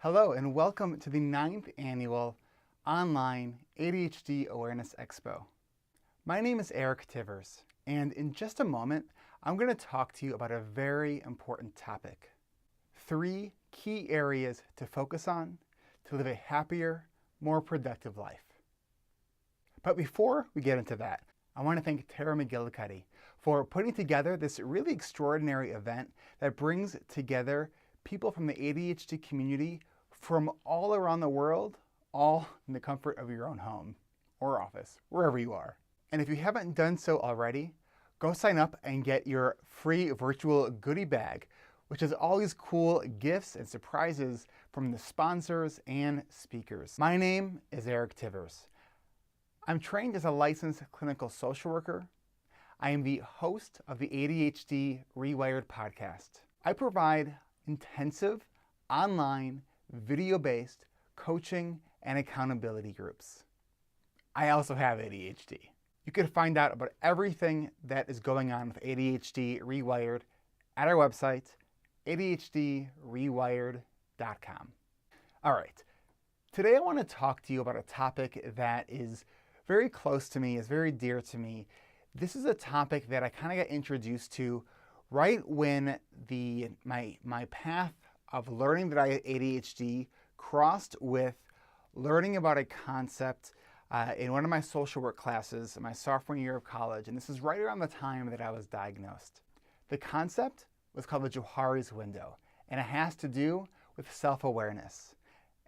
Hello and welcome to the 9th annual online ADHD Awareness Expo. My name is Eric Tivers, and in just a moment, I'm going to talk to you about a very important topic. 3 key areas to focus on to live a happier, more productive life. But before we get into that, I want to thank Tara McGillicuddy for putting together this really extraordinary event that brings together people from the ADHD community from all around the world, all in the comfort of your own home or office, wherever you are. And if you haven't done so already, go sign up and get your free virtual goodie bag, which has all these cool gifts and surprises from the sponsors and speakers. My name is Eric Tivers. I'm trained as a licensed clinical social worker. I am the host of the ADHD Rewired podcast. I provide intensive, online, video-based coaching and accountability groups. I also have ADHD. You can find out about everything that is going on with ADHD Rewired at our website, ADHDrewired.com. All right, today I want to talk to you about a topic that is very close to me, is very dear to me. This is a topic that I kind of got introduced to right when my path of learning that I had ADHD crossed with learning about a concept in one of my social work classes in my sophomore year of college, and this is right around the time that I was diagnosed. The concept was called the Johari's window, and it has to do with self-awareness.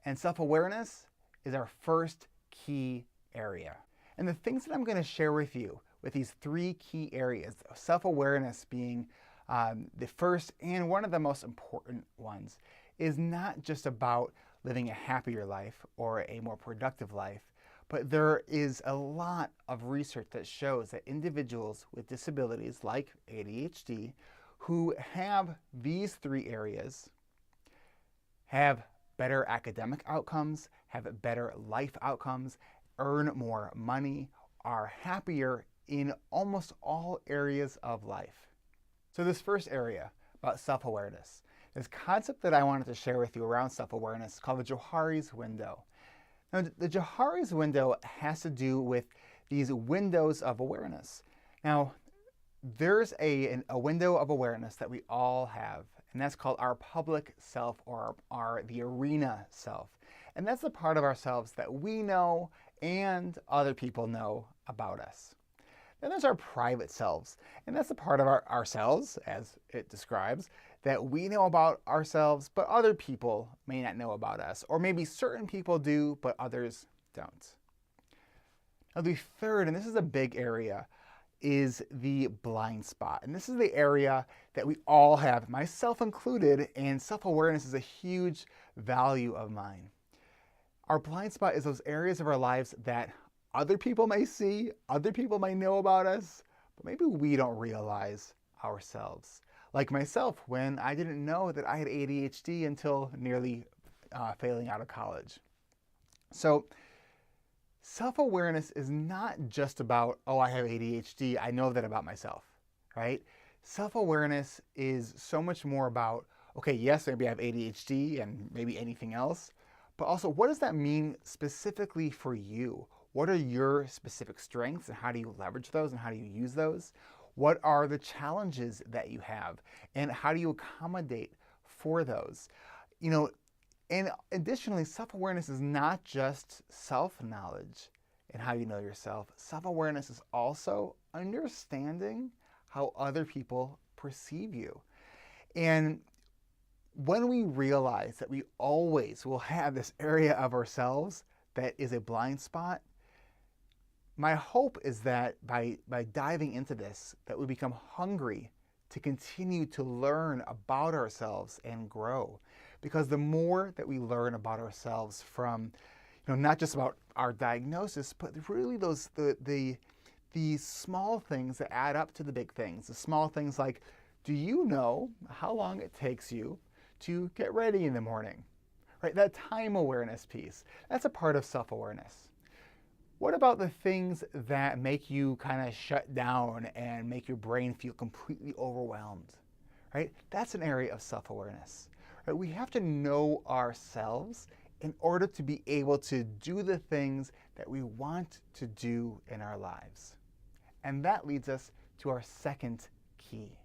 And self-awareness is our first key area. And the things that I'm going to share with you with these 3 key areas, self-awareness being the first and one of the most important ones, is not just about living a happier life or a more productive life, but there is a lot of research that shows that individuals with disabilities like ADHD who have these 3 areas have better academic outcomes, have better life outcomes, earn more money, are happier in almost all areas of life. So this first area about self-awareness, this concept that I wanted to share with you around self-awareness is called the Johari's window. Now, the Johari's window has to do with these windows of awareness. Now, there's a window of awareness that we all have, and that's called our public self or the arena self. And that's the part of ourselves that we know and other people know about us. Then there's our private selves, and that's the part of ourselves, as it describes, that we know about ourselves, but other people may not know about us, or maybe certain people do, but others don't. Now the third, and this is a big area, is the blind spot. And this is the area that we all have, myself included, and self-awareness is a huge value of mine. Our blind spot is those areas of our lives that other people may see, other people may know about us, but maybe we don't realize ourselves. Like myself, when I didn't know that I had ADHD until nearly failing out of college. So self-awareness is not just about, oh, I have ADHD, I know that about myself, right? Self-awareness is so much more about, okay, yes, maybe I have ADHD and maybe anything else, but also what does that mean specifically for you? What are your specific strengths and how do you leverage those and how do you use those? What are the challenges that you have and how do you accommodate for those? You know, and additionally, self-awareness is not just self-knowledge and how you know yourself. Self-awareness is also understanding how other people perceive you. And when we realize that we always will have this area of ourselves that is a blind spot, my hope is that by diving into this, that we become hungry to continue to learn about ourselves and grow. Because the more that we learn about ourselves from, not just about our diagnosis, but really the small things that add up to the big things. The small things like, do you know how long it takes you to get ready in the morning? Right? That time awareness piece, that's a part of self-awareness. What about the things that make you kind of shut down and make your brain feel completely overwhelmed? Right? That's an area of self-awareness. Right? We have to know ourselves in order to be able to do the things that we want to do in our lives. And that leads us to our second key.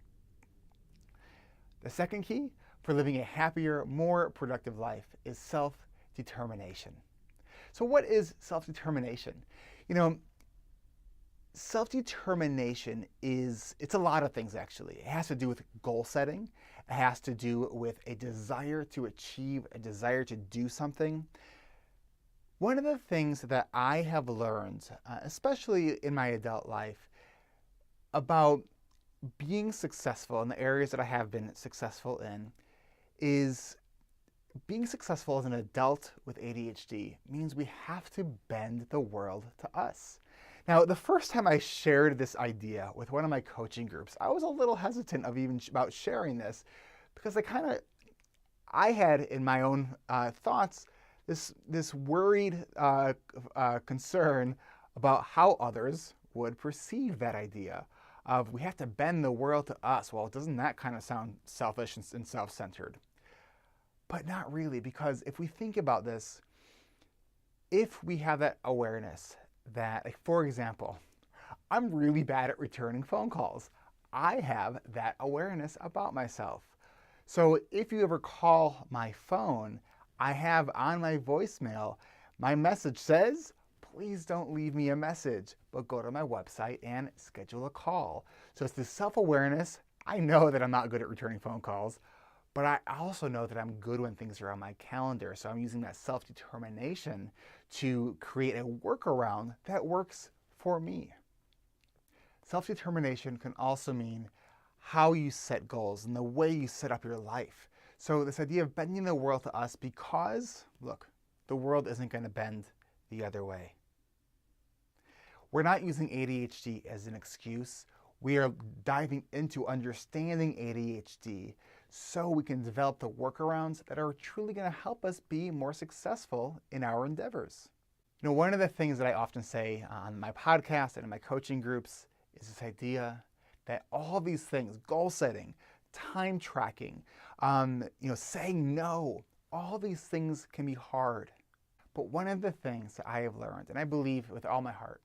The second key for living a happier, more productive life is self-determination. So what is self-determination? Self-determination it's a lot of things actually. It has to do with goal setting. It has to do with a desire to achieve, a desire to do something. One of the things that I have learned, especially in my adult life, about being successful in the areas that I have been successful in is being successful as an adult with ADHD means we have to bend the world to us. Now, the first time I shared this idea with one of my coaching groups, I was a little hesitant about sharing this because I had in my own thoughts this worried concern about how others would perceive that idea of we have to bend the world to us. Well, doesn't that kind of sound selfish and self-centered? But not really, because if we think about this, if we have that awareness that, like, for example, I'm really bad at returning phone calls. I have that awareness about myself. So if you ever call my phone, I have on my voicemail, my message says, please don't leave me a message, but go to my website and schedule a call. So it's this self-awareness. I know that I'm not good at returning phone calls, but I also know that I'm good when things are on my calendar. So I'm using that self-determination to create a workaround that works for me. Self-determination can also mean how you set goals and the way you set up your life. So this idea of bending the world to us because, look, the world isn't going to bend the other way. We're not using ADHD as an excuse. We are diving into understanding ADHD so we can develop the workarounds that are truly going to help us be more successful in our endeavors. One of the things that I often say on my podcast and in my coaching groups is this idea that all these things, goal setting, time tracking, saying no, all these things can be hard. But one of the things that I have learned, and I believe with all my heart,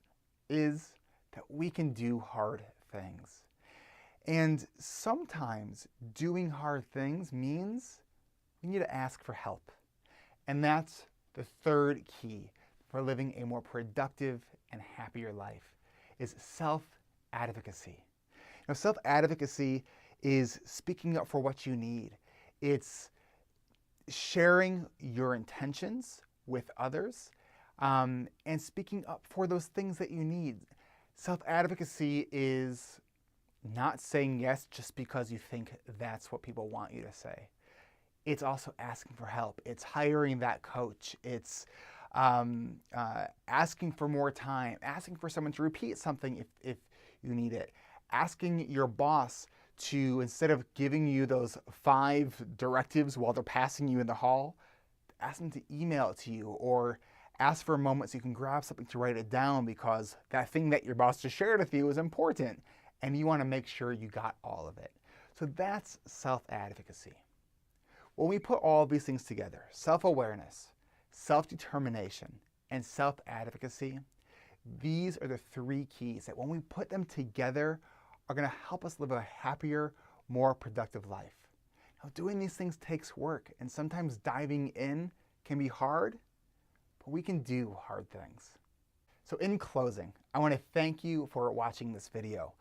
is that we can do hard things. And sometimes doing hard things means we need to ask for help. And that's the third key for living a more productive and happier life, is self-advocacy. Self-advocacy is speaking up for what you need. It's sharing your intentions with others and speaking up for those things that you need. Self-advocacy is not saying yes just because you think that's what people want you to say. It's also asking for help. It's hiring that coach. It's asking for more time, asking for someone to repeat something if you need it, asking your boss to, instead of giving you those 5 directives while they're passing you in the hall, ask them to email it to you, or ask for a moment so you can grab something to write it down because that thing that your boss just shared with you is important and you want to make sure you got all of it. So that's self-advocacy. When we put all of these things together, self-awareness, self-determination, and self-advocacy, these are the 3 keys that when we put them together are going to help us live a happier, more productive life. Now, doing these things takes work, and sometimes diving in can be hard, but we can do hard things. So in closing, I want to thank you for watching this video.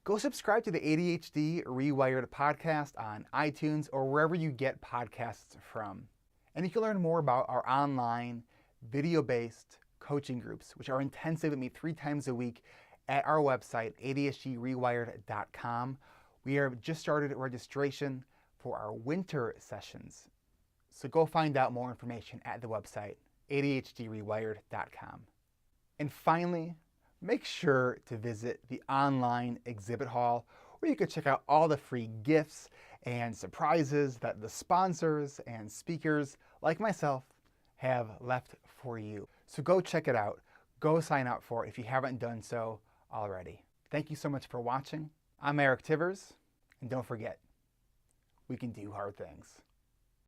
Go subscribe to the ADHD Rewired podcast on iTunes or wherever you get podcasts from. And you can learn more about our online, video-based coaching groups, which are intensive and meet 3 times a week at our website, adhdrewired.com. We have just started registration for our winter sessions. So go find out more information at the website, adhdrewired.com. And finally, make sure to visit the online exhibit hall where you can check out all the free gifts and surprises that the sponsors and speakers like myself have left for you. So go check it out. Go sign up for it if you haven't done so already. Thank you so much for watching. I'm Eric Tivers, and don't forget, we can do hard things.